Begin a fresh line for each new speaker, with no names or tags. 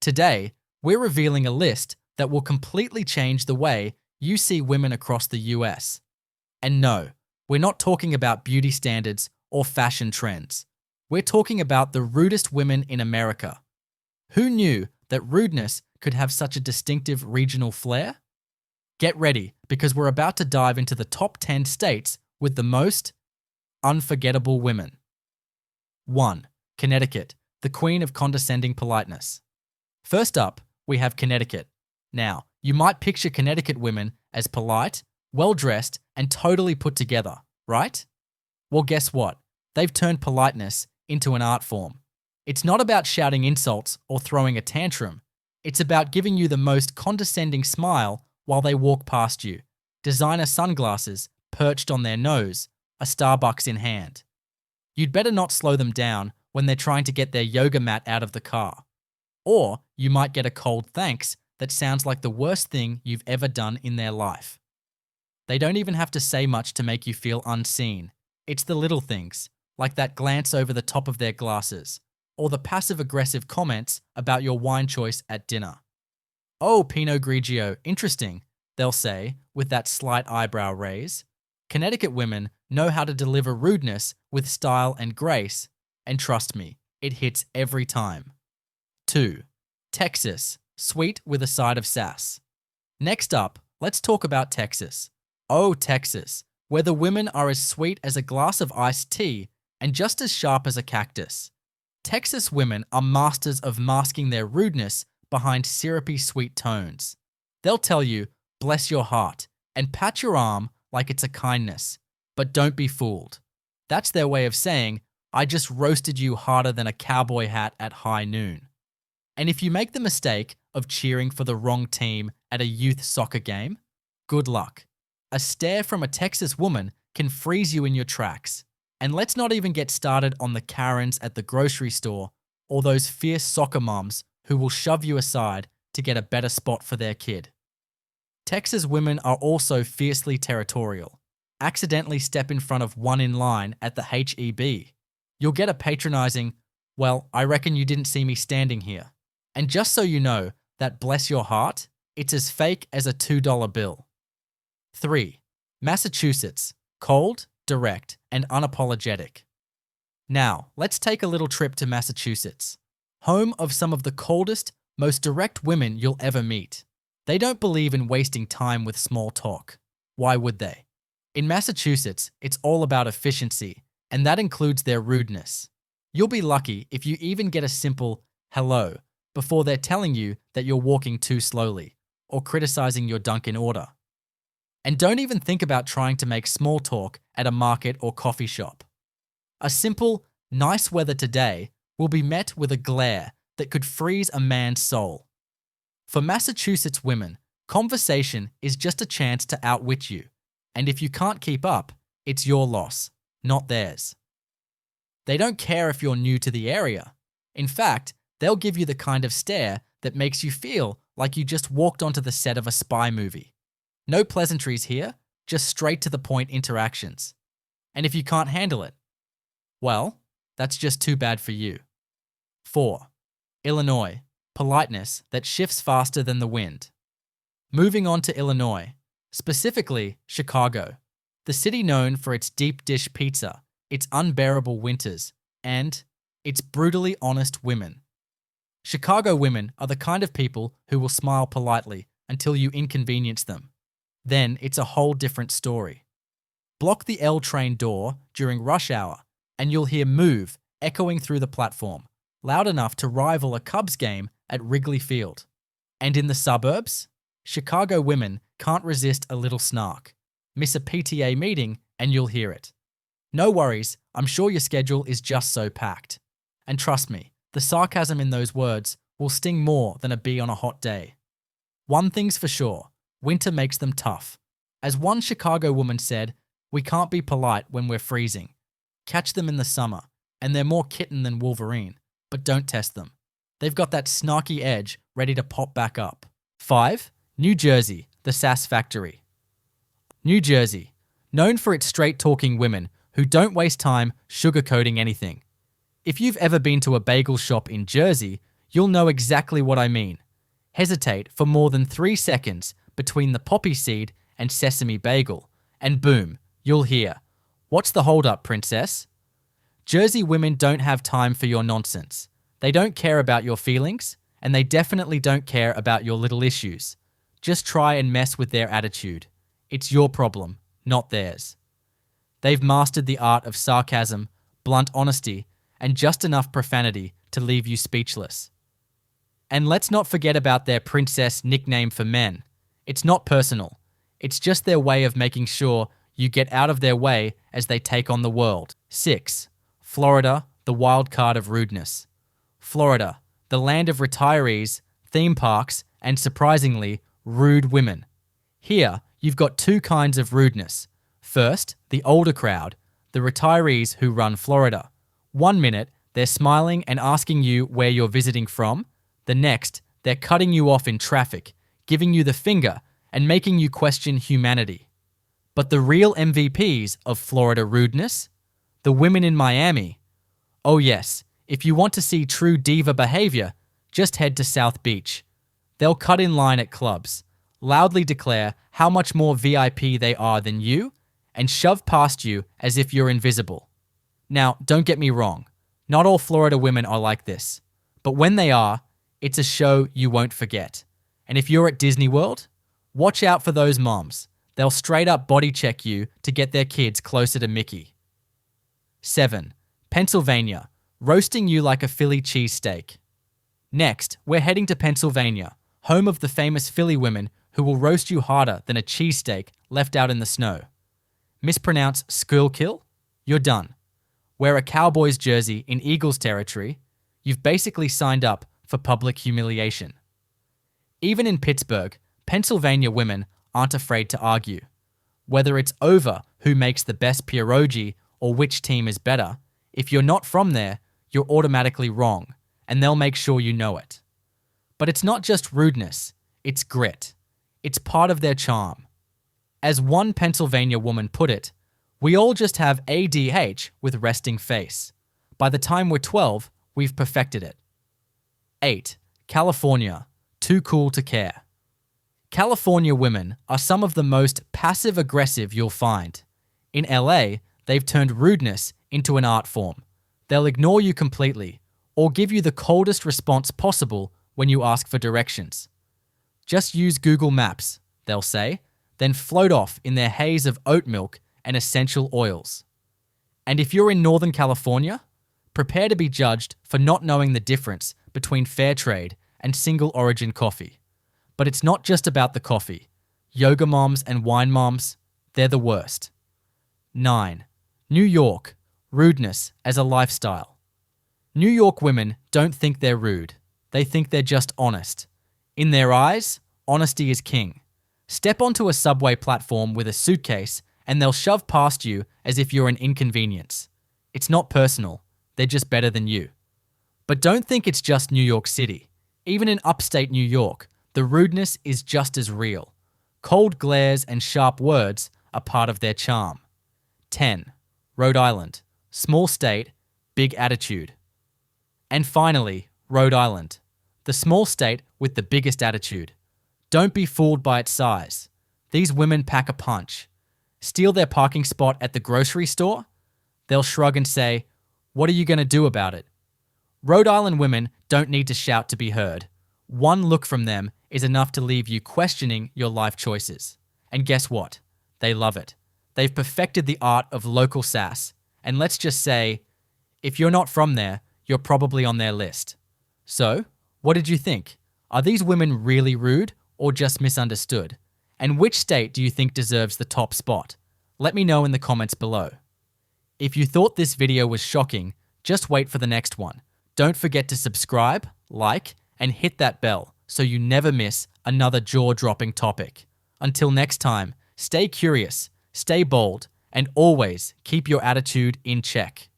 Today, we're revealing a list that will completely change the way you see women across the US. And no, we're not talking about beauty standards or fashion trends. We're talking about the rudest women in America. Who knew that rudeness could have such a distinctive regional flair? Get ready, because we're about to dive into the top 10 states with the most unforgettable women. 1. Connecticut, the queen of condescending politeness. First up, we have Connecticut. Now, you might picture Connecticut women as polite, well-dressed, and totally put together, right? Well, guess what? They've turned politeness into an art form. It's not about shouting insults or throwing a tantrum. It's about giving you the most condescending smile while they walk past you, designer sunglasses perched on their nose, a Starbucks in hand. You'd better not slow them down when they're trying to get their yoga mat out of the car. Or you might get a cold thanks that sounds like the worst thing you've ever done in their life. They don't even have to say much to make you feel unseen. It's the little things, like that glance over the top of their glasses, or the passive-aggressive comments about your wine choice at dinner. "Oh, Pinot Grigio, interesting," they'll say, with that slight eyebrow raise. Connecticut women know how to deliver rudeness with style and grace, and trust me, it hits every time. 2. Texas, sweet with a side of sass. Next up, let's talk about Texas. Oh, Texas, where the women are as sweet as a glass of iced tea and just as sharp as a cactus. Texas women are masters of masking their rudeness behind syrupy sweet tones. They'll tell you, "Bless your heart," and pat your arm like it's a kindness. But don't be fooled. That's their way of saying, "I just roasted you harder than a cowboy hat at high noon." And if you make the mistake of cheering for the wrong team at a youth soccer game, good luck. A stare from a Texas woman can freeze you in your tracks. And let's not even get started on the Karens at the grocery store or those fierce soccer moms who will shove you aside to get a better spot for their kid. Texas women are also fiercely territorial. Accidentally step in front of one in line at the H-E-B. You'll get a patronizing, "Well, I reckon you didn't see me standing here." And just so you know, that "bless your heart," it's as fake as a $2 bill. 3. Massachusetts, cold, direct, and unapologetic. Now, let's take a little trip to Massachusetts, home of some of the coldest, most direct women you'll ever meet. They don't believe in wasting time with small talk. Why would they? In Massachusetts, it's all about efficiency, and that includes their rudeness. You'll be lucky if you even get a simple "hello" before they're telling you that you're walking too slowly or criticizing your Dunkin' order. And don't even think about trying to make small talk at a market or coffee shop. A simple, "nice weather today" will be met with a glare that could freeze a man's soul. For Massachusetts women, conversation is just a chance to outwit you, and if you can't keep up, it's your loss, not theirs. They don't care if you're new to the area. In fact, they'll give you the kind of stare that makes you feel like you just walked onto the set of a spy movie. No pleasantries here, just straight to the point interactions. And if you can't handle it, well, that's just too bad for you. 4. Illinois, politeness that shifts faster than the wind. Moving on to Illinois, specifically Chicago, the city known for its deep dish pizza, its unbearable winters, and its brutally honest women. Chicago women are the kind of people who will smile politely until you inconvenience them. Then it's a whole different story. Block the L train door during rush hour, and you'll hear "move" echoing through the platform, loud enough to rival a Cubs game at Wrigley Field. And in the suburbs, Chicago women can't resist a little snark. Miss a PTA meeting and you'll hear it. No worries, I'm sure your schedule is just so packed. And trust me, the sarcasm in those words will sting more than a bee on a hot day. One thing's for sure, winter makes them tough. As one Chicago woman said, "We can't be polite when we're freezing. Catch them in the summer, and they're more kitten than Wolverine, but don't test them. They've got that snarky edge ready to pop back up." 5. New Jersey, the Sass factory. New Jersey, known for its straight-talking women who don't waste time sugarcoating anything. If you've ever been to a bagel shop in Jersey, you'll know exactly what I mean. Hesitate for more than 3 seconds between the poppy seed and sesame bagel, and boom, you'll hear, "What's the hold-up, princess?" Jersey women don't have time for your nonsense. They don't care about your feelings, and they definitely don't care about your little issues. Just try and mess with their attitude. It's your problem, not theirs. They've mastered the art of sarcasm, blunt honesty, and just enough profanity to leave you speechless. And let's not forget about their princess nickname for men. It's not personal. It's just their way of making sure you get out of their way as they take on the world. 6. Florida, the wild card of rudeness. Florida, the land of retirees, theme parks, and surprisingly, rude women. Here, you've got 2 kinds of rudeness. First, the older crowd, the retirees who run Florida. 1 minute, they're smiling and asking you where you're visiting from. The next, they're cutting you off in traffic, giving you the finger, and making you question humanity. But the real MVPs of Florida rudeness? The women in Miami. Oh yes, if you want to see true diva behavior, just head to South Beach. They'll cut in line at clubs, loudly declare how much more VIP they are than you, and shove past you as if you're invisible. Now, don't get me wrong, not all Florida women are like this, but when they are, it's a show you won't forget. And if you're at Disney World, watch out for those moms. They'll straight up body check you to get their kids closer to Mickey. 7. Pennsylvania, roasting you like a Philly cheesesteak. Next, we're heading to Pennsylvania, home of the famous Philly women who will roast you harder than a cheesesteak left out in the snow. Mispronounce Schuylkill? You're done. Wear a Cowboys jersey in Eagles territory, you've basically signed up for public humiliation. Even in Pittsburgh, Pennsylvania women aren't afraid to argue. Whether it's over who makes the best pierogi or which team is better, if you're not from there, you're automatically wrong, and they'll make sure you know it. But it's not just rudeness, it's grit. It's part of their charm. As one Pennsylvania woman put it, we all just have ADH with resting face. By the time we're 12, we've perfected it. 8. California, too cool to care. California women are some of the most passive-aggressive you'll find. In LA, they've turned rudeness into an art form. They'll ignore you completely, or give you the coldest response possible when you ask for directions. Just use Google Maps, they'll say, then float off in their haze of oat milk and essential oils. And if you're in Northern California, prepare to be judged for not knowing the difference between fair trade and single origin coffee. But it's not just about the coffee. Yoga moms and wine moms, they're the worst. 9. New York, rudeness as a lifestyle. New York women don't think they're rude. They think they're just honest. In their eyes, honesty is king. Step onto a subway platform with a suitcase and they'll shove past you as if you're an inconvenience. It's not personal. They're just better than you. But don't think it's just New York City. Even in upstate New York, the rudeness is just as real. Cold glares and sharp words are part of their charm. 10. Rhode Island. Small state, big attitude. And finally, Rhode Island. The small state with the biggest attitude. Don't be fooled by its size. These women pack a punch. Steal their parking spot at the grocery store? They'll shrug and say, "What are you going to do about it?" Rhode Island women don't need to shout to be heard. One look from them is enough to leave you questioning your life choices. And guess what? They love it. They've perfected the art of local sass. And let's just say, if you're not from there, you're probably on their list. So, what did you think? Are these women really rude or just misunderstood? And which state do you think deserves the top spot? Let me know in the comments below. If you thought this video was shocking, just wait for the next one. Don't forget to subscribe, like, and hit that bell so you never miss another jaw-dropping topic. Until next time, stay curious, stay bold, and always keep your attitude in check.